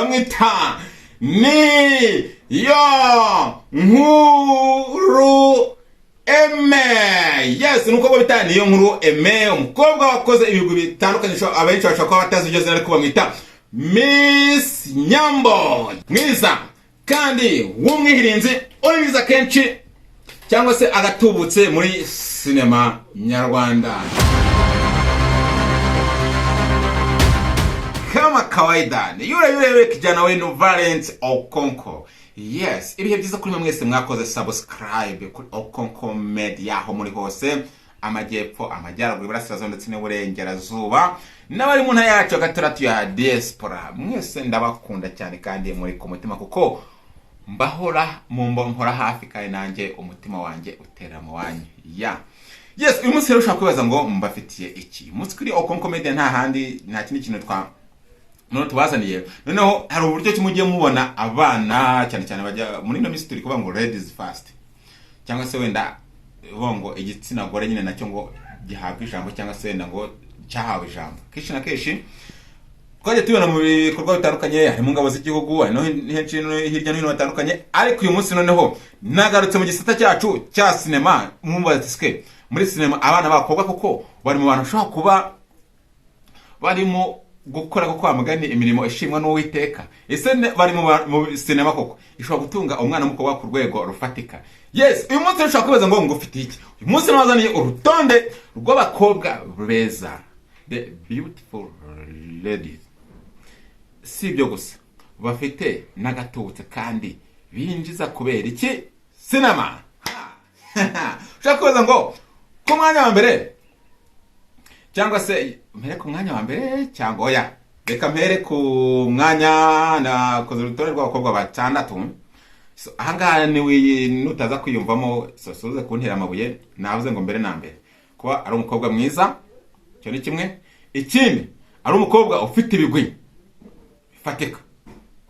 bamwita ni yo nkuru Aime. Yes, nuko bita ni yo nkuru Aime, umukobwa wakoze ibigwi bitandukanye abenshi bashaka ko batazi ibyo zina ariko bamwita Miss Nyambo. Mwiza kandi w'umwihirinzi uribiza kenshi cyangwa se agatubutse muri sinema nyarwanda. Kama kawaida ni yule kijana wenu Valence Okonko. Yes, ibihe byiza kuri mwese mwakoze subscribe kuri Okonko Media aho muri hose, amajyepfo, amajyaruguru, iburasirazuba ndetse n'uburengerazuba, n'abari mu ntara yacu gaturatu ya diaspora. Mwese ndabakunda cyane kandi muri ku mutima kuko mbahora mumbonhora hafi kandi nanjye umutima wanjye utera mu wanyu. Yes, uyu munsi rero ushaka kwibaza ngo mbafitiye iki. Umunsi kuri Okonko Media nta handi nta kindi kintu tubazaniye. Noneho hari uburyo kimugiye mubona abana cyane cyane bajya muri no mystery kuvuga ngo ladies first, cyangwa se wenda bongo igitsina gore nyine nacyo ngo gihabwa ijambo cyangwa se wenda ngo cyahawe ijambo. Kishi na keshi twaje tubona mu bikorwa bitandukanye, hari mu ngabo z'igihugu, no henshi hirya no hino batandukanye. Ariko uyu munsi noneho nagarutse mu gisata cyacu cya cinema. Mumbaziske muri cinema abana bakobwa kuko bari mu bantu ushobora kuba barimo gukora ko kwamagani imirimo ishimwa n'Uwiteka. Ese bari mu cinema koko ishobora gutunga umwana mukobwa ku rwego rufatika. Yes, uyu munsi ushobora kwibaza ngo ngufite iki. Uyu munsi nazaniye urutonde rw'abakobwa beza, the beautiful ladies. Si ibyo gusa, bafite n'agatubutse kandi binjiza kubera iki cinema. Ushobora kwibaza ngo ku mwanya wa mbere cyangwa se mpere ku mwanya wa mbere cyangwa oya reka mpere ku mwanya na koze urutonde rw'abakobwa batandatu. Ahangaha ni nutaza kwiyumvamo sosuze kuntera amabuye, navuze ngo mbere na mbere kuba ari umukobwa mwiza cyo ni kimwe. Ikindi ari umukobwa ufite ibigwi bifatika,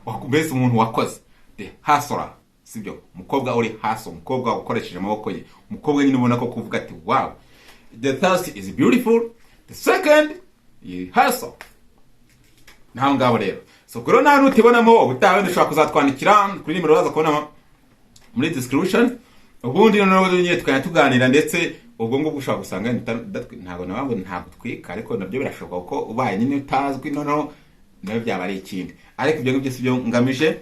wakubese umuntu wakoze the hustler, sibyo umukobwa uri hustle, umukobwa ukoresheje amaboko ye, umukobwa nyine ubona ko kuvuga ati wow, the first is beautiful, the second is hustle. Naho ngabo rero so kuri naho utibonamo ubutawe dushobora kuzatwandikira kuri nimero baza kubona muri description, ubundi noneho nyine tukanyatuganira ndetse ubwo ngo ushobora gusanga ntago nabango ntabwo twika, ariko nabyo birashoboka ko ubaye nyine utazwi noneho nayo byaba ari ikindi. Ariko ibyo ngibyo sibyo ngamije,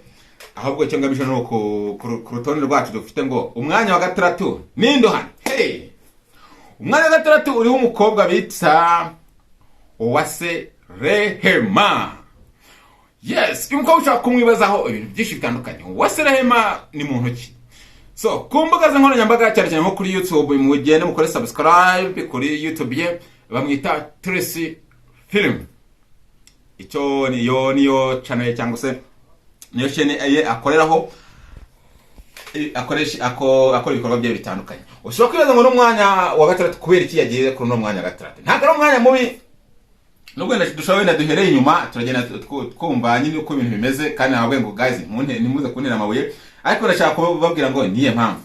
ahubwo cyo ngamije no ku rutonde rwacu dufite ngo umwanya wa gatandatu n'indohane. Hey, umwanya wa gatandatu uriho umukobwa bita Uwase Rehema. Yes, uyu mukobwa ushaka kumwibazaho ibintu byinshi bitandukanye. Uwase Rehema ni muntu ki? So ku mbuga nkoranyambaga cyane cyane nko kuri YouTube, mugende mukore subscribe kuri YouTube ye, bamwita Tracy Film. Icyo niyo channel cyangwa se niyo channel ye akoreraho, akora ibikorwa bye bitandukanye. Ushobora kwibaza ngo n'umwanya wa gatandatu kubera iki yagiye kuri no mwanya wa gatandatu. Ntabwo ari umwanya mubi, nubwo dushobora wenda duhereye inyuma turagenda twumva nyine uko ibintu bimeze, kandi nababwiye ngo guys nimuze kuntera amabuye, ariko ndashaka kubabwira ngo niye mpamvu.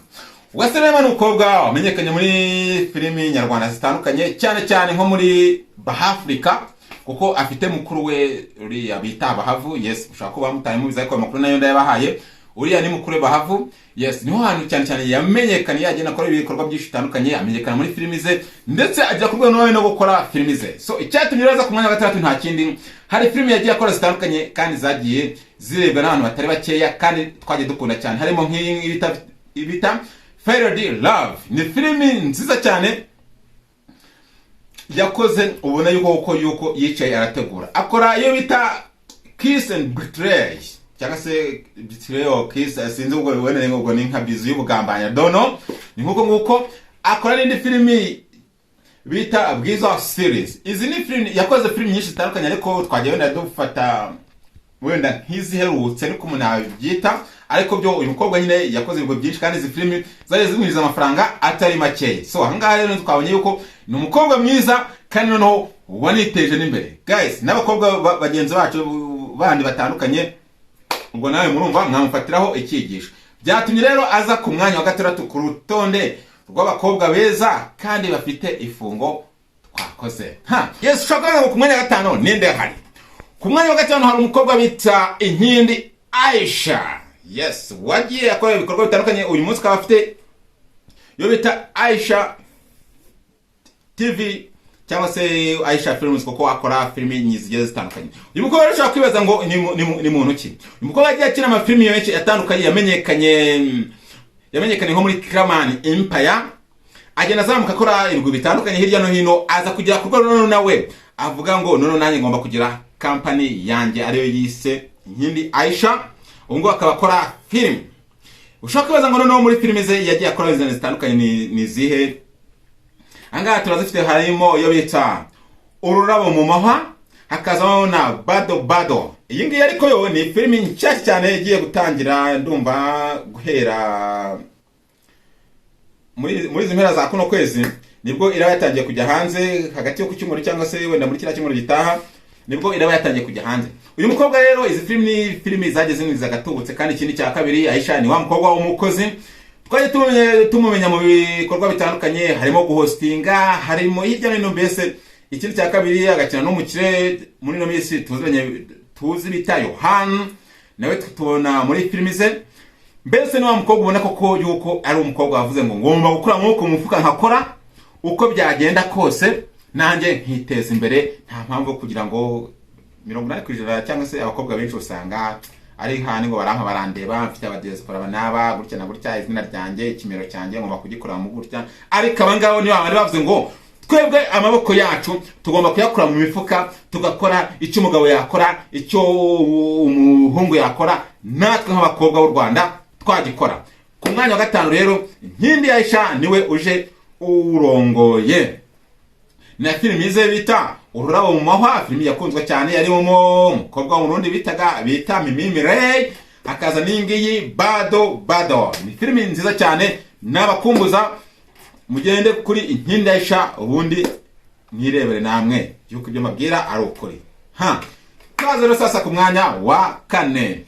Uwase Rehema ni umukobwa wamenyekanye muri filimi nyarwanda zitandukanye, cyane cyane nko muri Bahafrika, kuko afite mukuru we uriya bita Bahavu. Yes, ushaka kuba mutaye mubiza ariko amakuru nayo ndayabahaye. Uriya ni mukuru Bahavu. Yes, niho hantu cyane cyane yamenyekanye, yagenda akora ibikorwa byinshi bitandukanye, amenyekana muri filimi ze ndetse ajya ku rwego no gukora filimi ze. So icyatumye rero ku mwanya wa gatandatu nta kindi, hari filimi yagiye akora zitandukanye kandi zagiye zirebwa n'abantu batari bakeya kandi twagiye dukunda cyane, harimo nk'iyi bita Fairy Love. Ni filimi nziza cyane yakoze ubona yuko yicaye arategura, akora iyo bita Kiss and Betray cyangwa se Betrayal Kiss, sinzi ubwo wene ngo ni nka bizu y'ubugambanya dono. Ni nguko akora n'indi filimi bita Bwiza Series. Izi ni filimi yakoze, filimi nyinshi zitandukanye, ariko twagiye wenda dufata wenda nk'iziherutse ariko umuntu abyita. Ariko byo uyu mukobwa nyine yakoze ibigo byinshi kandi izi filimi zari zimwiriza amafaranga atari make. So ahangaha rero twabonye yuko ni umukobwa mwiza kandi noneho waniteje n'imbere. Guys, n'abakobwa bagenzi bacu bandi batandukanye, ubwo nawe murumva mwamufatiraho ikigisho. Byatumye rero aza ku mwanya wa gatandatu ku rutonde rw'abakobwa beza kandi bafite ifungo twakoze. Yes, ushaka ku mwanya wa gatanu ninde hari. Ku mwanya wa gatanu hari umukobwa bita Inkindi Aisha. Yes, wagiye akora ibikorwa bitandukanye. Uyu munsi akaba afite yo bita Aisha TV cyangwa se Aisha Films, kuko akora filimi nyinshi zitandukanye. Uyu mukobwa rero ushobora kwibaza ngo ni muntu ki? Uyu mukobwa yagiye akina amafilimi menshi atandukanye, yamenyekanye nko muri Kraman Empire, agenda azamuka akora ibigwi bitandukanye hirya no hino, aza kugera ku rwego nawe avuga ngo none nanjye ngomba kugira company yanjye ariyo yise Inkindi Aisha. Ubwo akaba akora film. Ushaka kwibaza ngo noneho muri filime ze yagiye akora izindi zitandukanye ni zihe? Angaha turazifite, harimo yo bita Ururabo mu Mahwa, hakazamo na Bado. Iyi ngiyi ariko yo ni filime nshyashya cyane igiye gutangira, ndumva guhera muri izi mpera za kuno kwezi nibwo iraba yatangiye kujya hanze, hagati yo ku cyumweru cyangwa se wenda muri kiriya cyumweru gitaha nibwo iraba yatangiye kujya hanze. Uyu mukobwa rero, izi filimi zageze n'iza gatubutse. Kandi ikindi cya kabiri, Aisha ni wa mukobwa w'umukozi twaje tumumenya mu bikorwa bitandukanye, harimo guhostinga, harimo hirya no hino. Mbese ikindi cya kabiri, agakina n'umukire muri no minsi tuzi bita Yohan, nawe tubona muri filimi ze. Mbese ni wa mukobwa ubona koko yuko ari umukobwa wavuze ngo ngomba gukura mu mufuka nkakora uko byagenda kose, nanjye nkiteza imbere. Nta mpamvu kugira ngo 80% cyangwa se abakobwa benshi usanga ari hane ngo baranka barandeba, mfite abadiaspora banaba gutya na gutya, izina ryanjye, ikimero cyanjye ngomba kugikora mu gutya. Ariko abangabo ni bamwe bavuze ngo twebwe amaboko yacu tugomba kuyakura mu mifuka, tugakora icyo umugabo yakora, icyo umuhungu yakora, natwe nk'abakobwa b'u Rwanda twagikora. Ku mwanya wa gatanu rero, Inkindi Aisha niwe uje urongoye na filimi ze bita Ururabo mu Mahwa, filimi yakunzwe cyane, yarimo umukobwa w'umurundi bita Mimi Mirey, hakaza n'ingiyi Bado. Ni filimi nziza cyane, nabakumbuza mugende kuri Inkindi Aisha ubundi mwirebere namwe yuko ibyo mabwira ari ukuri. Kaza rero sasa ku mwanya wa kane.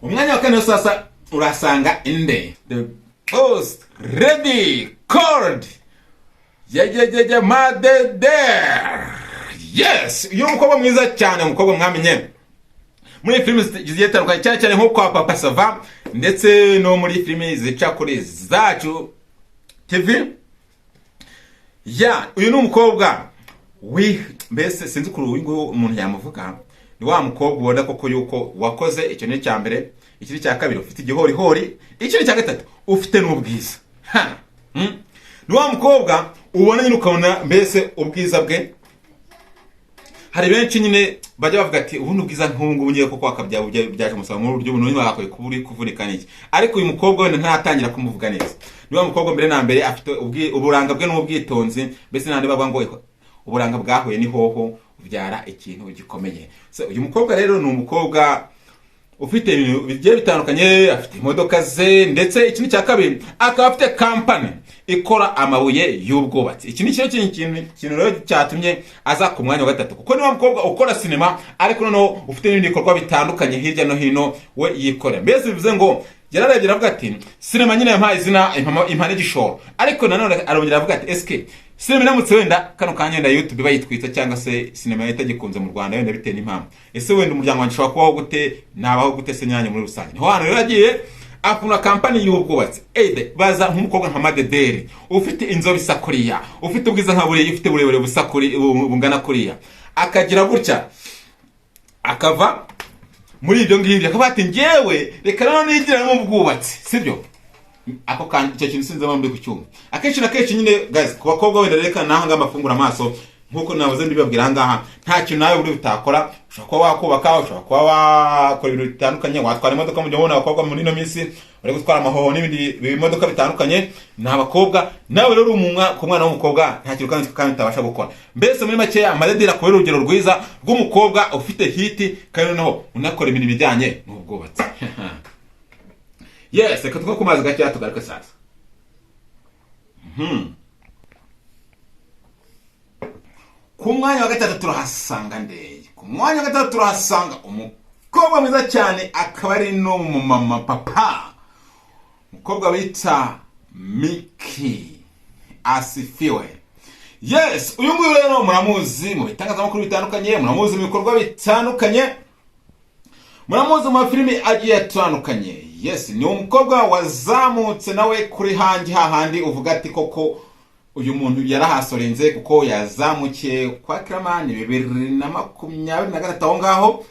Umwanya wa kane sasa urasanga inde, the most ready called Madede. Yes, uyu mukobwa mwiza cyane, umukobwa mwamenye muri filimi zigiye zitandukanye, cyane nko kwa Papa Sava, ndetse no muri filimi zica kuri Zacu TV. Uyu ni umukobwa mbese sinzi kuri uyu umuntu yamuvuga, ni wa mukobwa ubona koko yuko wakoze icyo ni cya mbere, ikindi cya kabiri ufite igihorihori, ikindi cya gatatu ufite n'ubwiza. Ni wa mukobwa ubona nyine ukabona mbese ubwiza bwe. Hari benshi nyine bajya bavuga ati ubundi ubwiza nk'ubu ngiye koko akabya byaje umusaba mu buryo bunini bakwiye kuburi kuvunika n'iki. Ariko uyu mukobwa wenda ntaratangira kumuvuga neza. Ni wa mukobwa mbere na mbere afite uburanga bwe n'ubwitonzi, mbese nandi bavuga ngo uburanga bwahuye ni hoho ubyara ikintu gikomeye. So uyu mukobwa rero ni umukobwa ufite ibintu bigiye bitandukanye, afite imodoka ze, ndetse ikindi cya kabiri akaba afite company ikora amabuye y'ubwubatsi. Iki ni kintu rero cyatumye aza ku mwanya wa gatatu, kuko ni wa mukobwa ukora sinema ariko noneho ufite n'ibindi bikorwa bitandukanye hirya no hino we yikora. Mbese bivuze ngo yararebye aravuga ati sinema nyine yampaye izina impane gishoro, ariko nanone arongera avuga ati eske sinema iramutse wenda kano kanya wenda YouTube bayitwitsa cyangwa se sinema itagikunze mu Rwanda wenda bitewe n'impamvu, ese wenda umuryango wanjye ushobora kubaho gute, nabaho gute se nyanya muri rusange. Niho hano rero yagiye akuna company y'ubwubatsi. Baza nk'umukobwa nka Madedere, ufite inzobe isa kuriya, ufite ubwiza nka buriya, ufite burebure busa kuri bungana kuriya, akagira gutya akava muri ibyo ngibyo akaba ati ngewe reka nano nigira mu bwubatsi, sibyo? Ako kandi icyo kintu sinzi muri ku cyuma. Akenshi na kenshi nyine guys, ku bakobwa wenda reka naho ngamafungura amaso nkuko navuze ndibabwira ngaha, nta kintu nawe uri utakora. Ushobora kuba wakubaka, ushobora kuba wakora ibintu bitandukanye, watwara imodoka mu gihe abakobwa muri no minsi bari gutwara amahoho n'ibindi bimodoka bitandukanye. Ni abakobwa nawe rero ku mwana w'umukobwa nta kintu kandi utabasha gukora. Mbese muri make Madedera kubera urugero rwiza rw'umukobwa ufite hiti kandi noneho unakora ibintu bijyanye n'ubwubatsi. Yes, reka tuko kumazi gake tugaruke sasa. Ku mwanya wa gatatu turahasanga nde? Ku mwanya wa gatatu turahasanga umukobwa mwiza cyane, akaba ari no mama papa. Umukobwa bita Miki asifiwe. Yes, uyu nguyu rero muramuzi mu bitangazamakuru bitandukanye, muramuzi mu bikorwa bitandukanye, muramuzi mu mafilimi agiye atandukanye. Yes, ni umukobwa wazamutse nawe kuri hangi hahandi uvuga ati koko uyu muntu yarahasorenze kuko yazamukiye kwa Clement 2023 aho ngaho.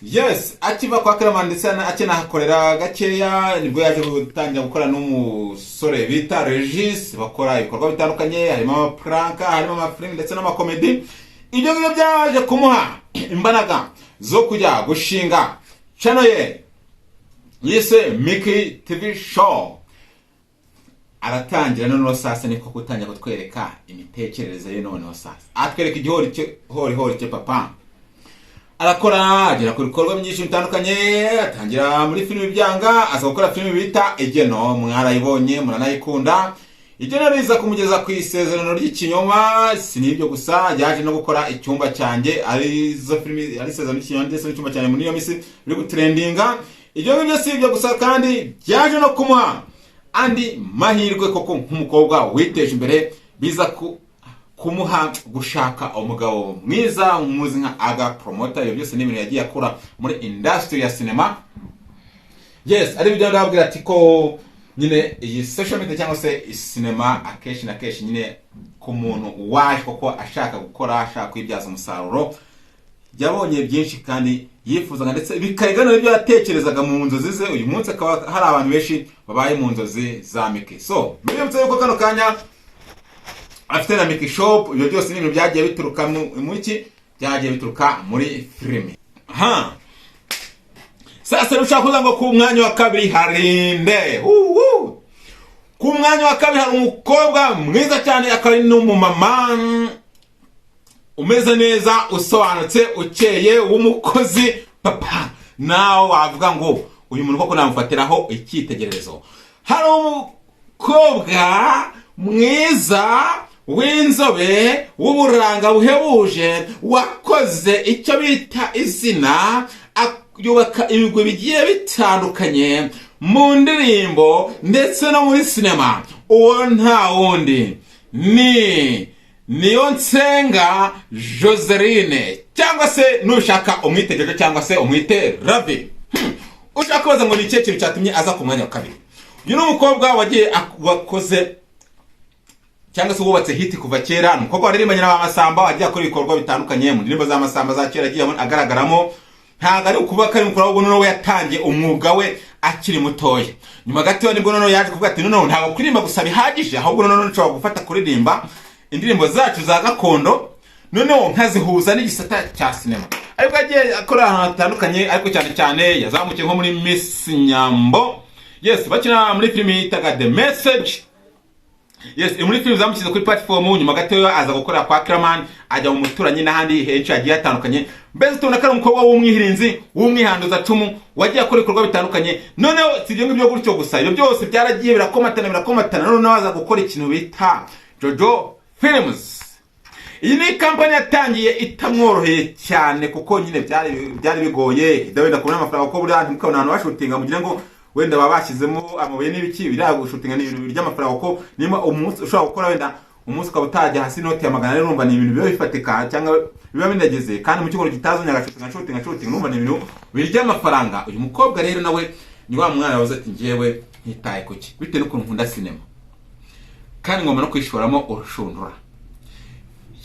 Yes, akiva kwa Clement ndetse akinahakorera gakeya nibwo yaje gutangira gukora n'umusore bita Regis, bakora ibikorwa bitandukanye, harimo amapranka, harimo amafilm ndetse n'amakomedi. Ibyo ngibyo byaje kumuha imbaraga zo kujya gushinga channel ye yise Miki TV Show. Aratangira noneho sasa niko gutangira kutwereka imitekerereze ye noneho sasa. Atwereka igihori cye papa. Arakora agera ku bikorwa byinshi bitandukanye, atangira muri filimi byanga, aza gukora filimi bita Igeno, mwarayibonye muranayikunda. Igeno riza kumugeza ku isezerano ry'ikinyoma, sinibyo gusa yaje no gukora icyumba cyanjye, arizo filimi ari isezerano ry'ikinyoma ndetse n'icyumba cyanjye muri iyo misi biri gutrendinga. Ibyo ngibyo si ibyo gusa kandi yaje no kumuha andi mahirwe koko nk'umukobwa witeje imbere, biza kumuha gushaka umugabo mwiza umuzi nka Aga Promoter. Ibyo byose ni ibintu yagiye akora muri industry ya cinema. Yes, ari byo ndababwira ati ko nyine iyi social media cyangwa se cinema akeshi na keshi nyine ku muntu waje koko ashaka gukora, ashaka kwibyaza umusaruro, yabonye byinshi kandi yifuzaga ndetse bikayigana n'ibyo yatekerezaga mu nzozi ze. Uyu munsi akaba hari abantu benshi babaye mu nzozi za Miki. So mbibutse yuko kano kanya afite na Miki Shop. Ibyo byose ni ibintu byagiye bituruka mu iki, byagiye bituruka muri filimi. Sasa rushaka kuza ngo ku mwanya wa kabiri harinde. Ku mwanya wa kabiri hari umukobwa mwiza cyane, akari n'umumama umeze neza, usobanutse, ukeye, w'umukozi papa. Nawe wavuga ngo uyu muntu koko namufatiraho icyitegererezo. Hari umukobwa mwiza w'inzobe w'uburanga buhebuje, wakoze icyo bita izina, yubaka ibigwi bigiye bitandukanye mu ndirimbo ndetse no muri sinema. Uwo nta wundi ni Niyonsenga Joseline, cyangwa se nushaka umwite Jojo cyangwa se umwite Ravi. Ushaka kubaza ngo ni ikihe kintu cyatumye aza ku mwanya wa kabiri. Uyu ni umukobwa wagiye wakoze cyangwa se wubatse hiti kuva kera. Umukobwa waririmbanye n'abamasamba, wagiye akora ibikorwa bitandukanye mu ndirimbo z'amasamba za kera agiye agaragaramo. Ntago ari ukuba kari mukora ubwo noneho yatangiye umwuga we akiri mutoya. Nyuma gato nibwo noneho yaje kuvuga ati noneho ntago kuririmba gusa bihagije, ahubwo noneho nshobora gufata kuririmba indirimbo zacu za gakondo noneho nkazihuza n'igisata cya sinema. Ariko agiye akora ahantu hatandukanye, ariko cyane cyane yazamukiye nko muri Miss Nyambo. Yes, bakina muri filimi yitaga The Message. Yes, muri filimi zamukize kuri platform. Nyuma gato aza gukora kwa Clement, ajya mu muturanyi n'ahandi henshi agiye atandukanye. Mbese tubona ko ari umukobwa w'umwihirinzi, w'umwihanduza cumu, wagiye akora ibikorwa bitandukanye. Noneho si ibyo ngibyo gutyo gusa, ibyo byose byaragiye birakomatana. Noneho aza gukora ikintu bita Jojo Films. Iyi ni company yatangiye itamworoheye cyane kuko nyine byari bigoye. Wenda kubona amafaranga ko buri hantu mukabona abantu bashutinga mugira ngo wenda babashyizemo amabuye n'ibiki biragushutinga ni ibintu by'amafaranga ko nima umunsi ushobora gukora wenda umunsi ukaba utajya hasi inoti ya 100 urumva ni ibintu biba bifatika cyangwa biba binageze kandi mu kigo kitazonyaga shooting urumva ni ibintu birya amafaranga. Uyu mukobwa rero nawe ni wa mwana wavuze ati ngewe ntitaye kuki bite n'ukuntu nkunda sinema kandi ngomba no kwishoramo urushundura.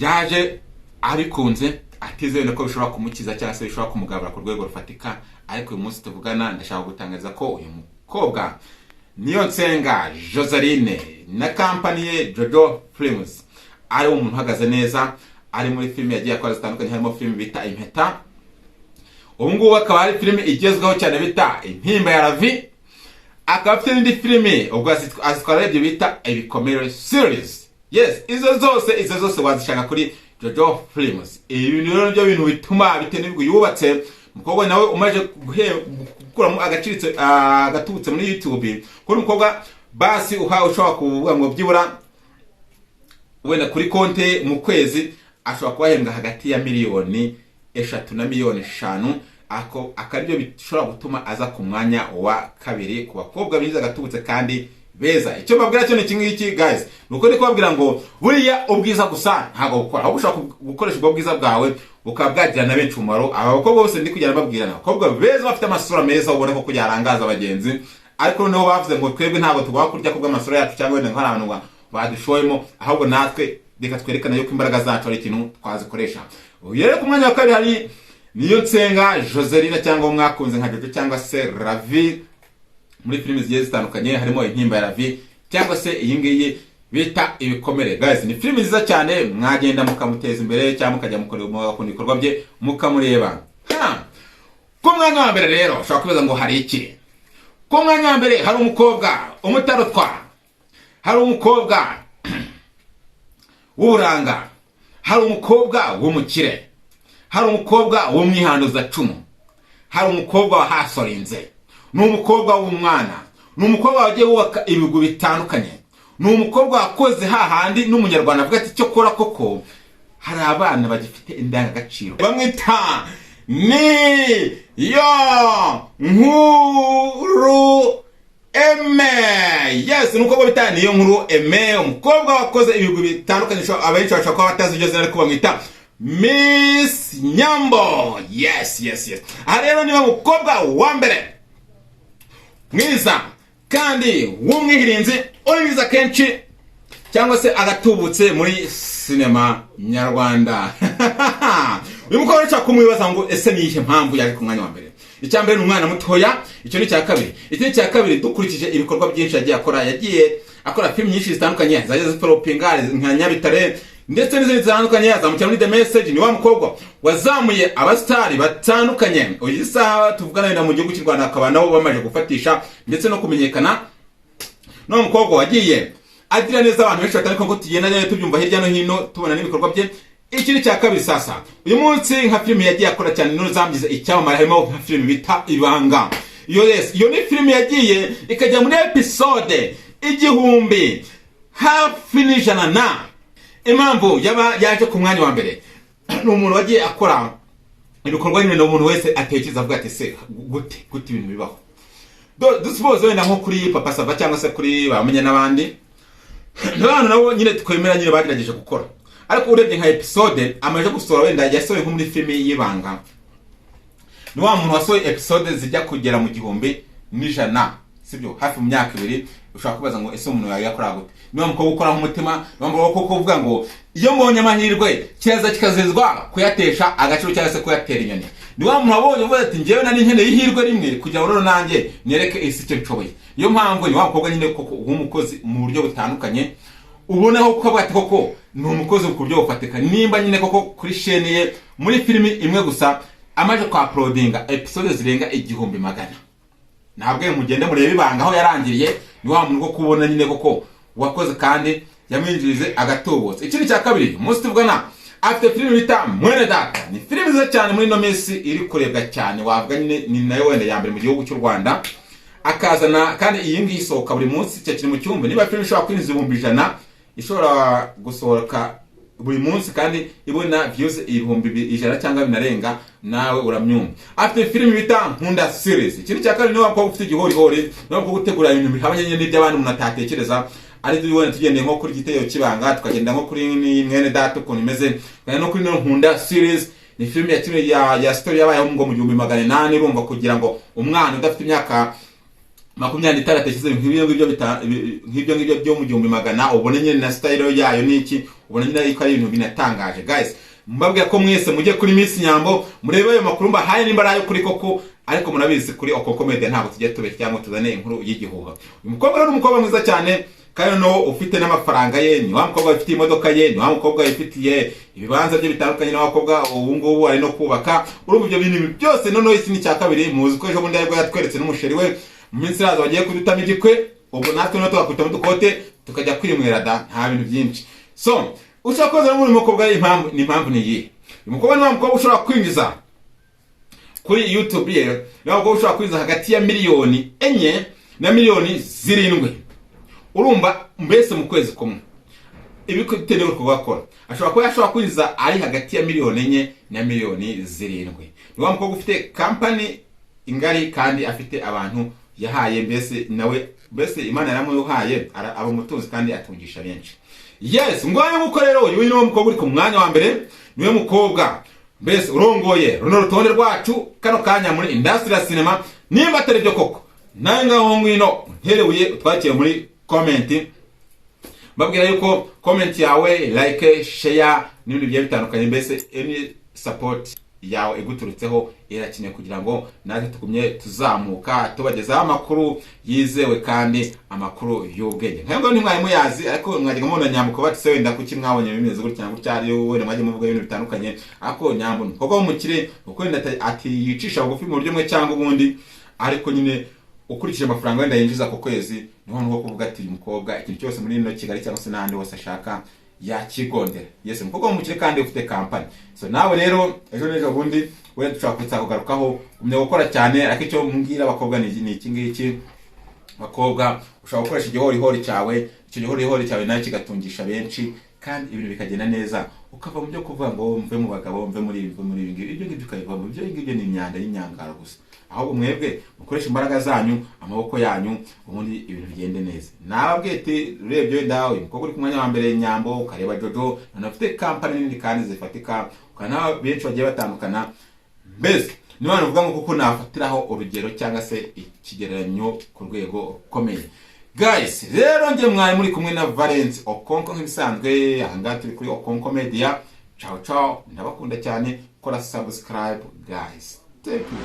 Yaje abikunze atizeye nako bishobora kumukiza cyangwa se bishobora kumugabura ku rwego rufatika. Ariko uyu munsi tuvugana ndashaka gutangaza ko uyu mukobwa Niyonsenga Joseline na company ye Jojo Films ari umuntu uhagaze neza, ari muri filime yagiye akora zitandukanye, harimo filime bita Impeta. Ubu ngubu akaba ari filime igezweho cyane bita Intimba ya Ravi. Akaba afite n'indi filime ubwo azitwara ibyo bita Ibikomere series. Yes, izo zose wazishaka kuri Jojo Films. Ibi nibyo bintu bituma bitenebwe yubatse. Umukobwa nawe umaje gukuramo agaciritse agatubutse muri YouTube. Kuri umukobwa basi ushobora kuvuga ngo byibura wenda kuri konte mu kwezi ashobora kubahembwa hagati ya miliyoni 3 na miliyoni 5. Akaribyo bishobora gutuma aza ku mwanya wa kabiri ku bakobwa biza gatubutse kandi beza. Icyo babwira cyo ni iki guys, nuko ndi kubabwira ngo buriya ubwiza gusa ntago gukora, ahubwo ushaka gukoresha ubwo bwiza bwawe ukabwagira na benshi umumaro. Aba bakobwa bose ndi kugenda babwirana, abakobwa beza bafite amasura meza ubona ko yarangaza abagenzi, ariko noneho bavuze ngo twebwe ntago tugomba kurya kubwa amasura yacu cyangwa wenda nk'abantu badushoyemo, ahubwo natwe reka twerekana yuko imbaraga zacu ari ikintu twazikoresha. Yere ku mwanya wa kabiri hari Niyonsenga Joseline cyangwa mwakunze nka Jojo cyangwa se Ravi. Muri filimi zigiye zitandukanye harimo Intimba ya Ravi cyangwa se iyi ngiyi bita Ibikomere. Guys, ni filimi nziza cyane, mwagenda mukamuteza imbere cyangwa mukajya mukora ibikorwa bye mukamureba. Ku mwanya wa mbere rero ushobora kwibaza ngo hari iki. Ku mwanya wa mbere hari umukobwa umutarutwa, hari umukobwa w'uburanga, hari umukobwa w'umukire, hari umukobwa w'umwihanduzacumu, hari umukobwa wahasorinze, ni umukobwa w'umwana, ni umukobwa wagiye wubaka ibigo bitandukanye, ni umukobwa wakoze hahandi n'umunyarwanda avuga ati cyo kora koko hari abana bagifite indangagaciro. Bamwita Niyonkuru Aime. Yes, umukobwa bita Niyonkuru Aime, umukobwa wakoze ibigo bitandukanye, abenshi bashaka kuba batazi iryo zina ariko bamwita Miss Nyambo. Yes. Aha rero niba mukobwa wa mbere mwiza kandi w'umwihirinzi uri mwiza kenshi cyangwa se agatubutse muri sinema nyarwanda. Uyu mukobwa rero kumwibaza ngo ese ni ihe mpamvu yaje ku mwanya wa mbere. Icya mbere ni umwana mutoya, icyo ni cya kabiri. Iki cya kabiri dukurikije ibikorwa byinshi yagiye akora film nyinshi zitandukanye zaje zipropinga nka Nyabitare ndetse n'izindi zitandukanye, azamukira muri The Message. Ni wa mukobwa wazamuye abastari batandukanye. Uyu saha tuvugana na mu gihugu cy'u Rwanda akaba nabo bamaje gufatisha ndetse no kumenyekana. No mukobwa wagiye agira neza abantu benshi batandukanye ngo tugenda tubyumva hirya no hino tubona n'ibikorwa bye. Iki ni cya kabiri sasa. Uyu munsi nka film yagiye akora cyane no zambize icyamamare harimo nka film bita Ibanga. Iyo ni film yagiye ikajya muri episode 1000 hafi n'ijana na impamvu yaje ku mwanya wa mbere. Ni umuntu wagiye akora ibikorwa nyine n'umuntu wese atekereza avuga ati se gute ibintu bibaho. Dusupoze wenda nko kuri Papa Sava cyangwa se kuri bamenye n'abandi n'abantu nabo nyine twemera nyine bagerageje gukora, ariko urebye nka episode amaje gusora wenda yasohoye nko muri filime y'Ibanga. Ni wa muntu wasohoye episode zijya kugera mu 100 sibyo, hafi mu myaka 2. Ushaka kubaza ngo ese umuntu yakora gute? Niba mukobwa ukora nk'umutima, niba koko uvuga ngo iyo mbonye amahirwe kiraza kikazezwa kuyatesha agaciro cyangwa se kuyatera inyoni. Ni wa muntu wabonye uvuga ati njyewe nari nkeneye ihirwe rimwe kugira ngo nanjye nereke isi icyo nshoboye. Iyo mpamvu ni wa mukobwa nyine koko nk'umukozi mu buryo butandukanye, uboneho kuko ati koko ni umukozi ku buryo bufatika. Nimba nyine koko kuri chaîne ye muri filimi imwe gusa amaje kwa uploadinga episode zirenga 100,000. Ntabwo mugende murebe Ibanga aho yarangiriye. Ni wa muntu ko kubona nyine koko wakoze kandi yamwinjirize agatubutse. Ikindi cya kabiri umunsi tuvugana afite film bita Mwene Data. Ni film nziza cyane muri no minsi iri kurebwa cyane, wavuga nyine ni nayo wenda ya mbere mu gihugu cy'u Rwanda. Akazana kandi iyi ngiyi isohoka buri munsi cyakiri mu cyumba. Niba film ishobora kwinjiza 100,000 ishobora gusohoka buri munsi kandi ibona views 100,000 cyangwa binarenga, nawe uramyumva. After film bita Nkunda series. Ikindi cya kabiri ni wako ufite igihorihori, no gutegura ibintu bihabanye n'ibyo abantu munatatekereza. Ari duwone tugende nko kuri Gitero Kibanga, tukagenda nko kuri Mwene Data ukuntu imeze, kandi no kuri Nkunda series. Ni film ya kimwe ya story yabayeho ngo mu 1800 urumva kugira ngo umwana udafite imyaka 26 atekereza nk'ibyo byo mu 1800 ubone nyine na style yayo niki, ubone nyine ko ari ibintu binatangaje. Guys, mbabwira ko mwese mujye kuri Miss Nyambo murebe ayo makuru mbahaye nimba ayo kuri koko, ariko munabizi kuri Okoko Media ntabwo tujye tube cyangwa tuzane inkuru y'igihuha. Uyu mukobwa rero umukobwa mwiza cyane kandi no ufite n'amafaranga ye, ni wa mukobwa ufite imodoka ye, ni wa mukobwa ufitiye ibibanza bye bitandukanye, na wakobwa ubu ngubu ari no kubaka. Urumva ibyo bintu byose noneho iki ni cya kabiri. Muzi ko ejo bundi ariko yatweretse n'umusheri we mu minsi raza bagiye kudutama igikwe, ubwo natwe no twakutamo dukote tukajya kwimwera da nta bintu byinshi. So ushakoza muri mukobwa impamvu ni iyi. Umukobwa ni wa mukobwa ushobora kwinjiza kuri YouTube ye, ni wa mukobwa ushobora kwinjiza hagati ya 4 na 7 urumva mbese mu kwezi kumwe. Ibiko bitenewe ko gakora ashobora kwinjiza ari hagati ya 4 na 7. Ni wa mukobwa ufite company ingari kandi afite abantu yahaye mbese Imana yaramuhaye aba umutunzi kandi atungisha benshi. Yes, ngwaye nguko rero uyu ni umukobwa uri ku mwanya wa mbere, niwe mukobwa mbese urongoye runo rutonde rwacu kano kanya muri industry ya cinema. Nimba atari byo koko nawe ngaho ngwino nterebuye utwakiye muri comment, babwira yuko comment yawe, like, share n'ibindi bigiye bitandukanye, mbese any support yawe iguturutseho irakeneye kugira ngo natwe tugumye tuzamuka tubagezaho amakuru yizewe kandi amakuru y'ubwenge. Nk'ubwo ntimwari muyazi ariko mwajyaga mubona Nyambo bati se wenda kuki mwabonye bimeze gutya na gutya, ari wowe mwajya muvuga ibintu bitandukanye, ariko Nyambo koko umukire uko wenda ati yicisha bugufi mu buryo mwe cyangwa ubundi, ariko nyine ukurikije amafaranga wenda yinjiza ku kwezi niho nuko kuvuga ati uyu mukobwa ikintu cyose muri ino Kigali cyangwa se n'ahandi hose ashaka yakigondera. Yes, mukobwa w'umukire kandi ufite company. So nawe rero ejo n'ejo bundi wenda dushaka kugarukaho umye gukora cyane, ariko icyo mbwira abakobwa ni iki ngiki, bakobwa ushaka gukoresha igihorihori cyawe, icyo gihorihori cyawe nayo kigatungisha benshi kandi ibintu bikagenda neza, ukava mu byo kuvuga ngo mve mu bagabo, mve muri ibi ngibi, ibyo ngibyo ukabiva mu byo ngibyo ni imyanda y'inyangara gusa. Aho mwebwe mukoresha imbaraga zanyu, amaboko yanyu, ubundi ibintu bigende neza. Nababwiye ati urebye ndawe umukobwa uri ku mwanya wa mbere Nyambo, ukareba Jojo nanafite company nini kandi zifatika, ukana benshi bagiye batandukana. Mbese niba navuga ngo kuko nafatiraho urugero cyangwa se ikigereranyo ku rwego rukomeye. Guys, rero nge mwari muri kumwe na Valence Okonko nk'ibisanzwe, ahangaha turi kuri Okonko Media. Ciao ciao, ndabakunda cyane, kora subscribe guys. Thank you.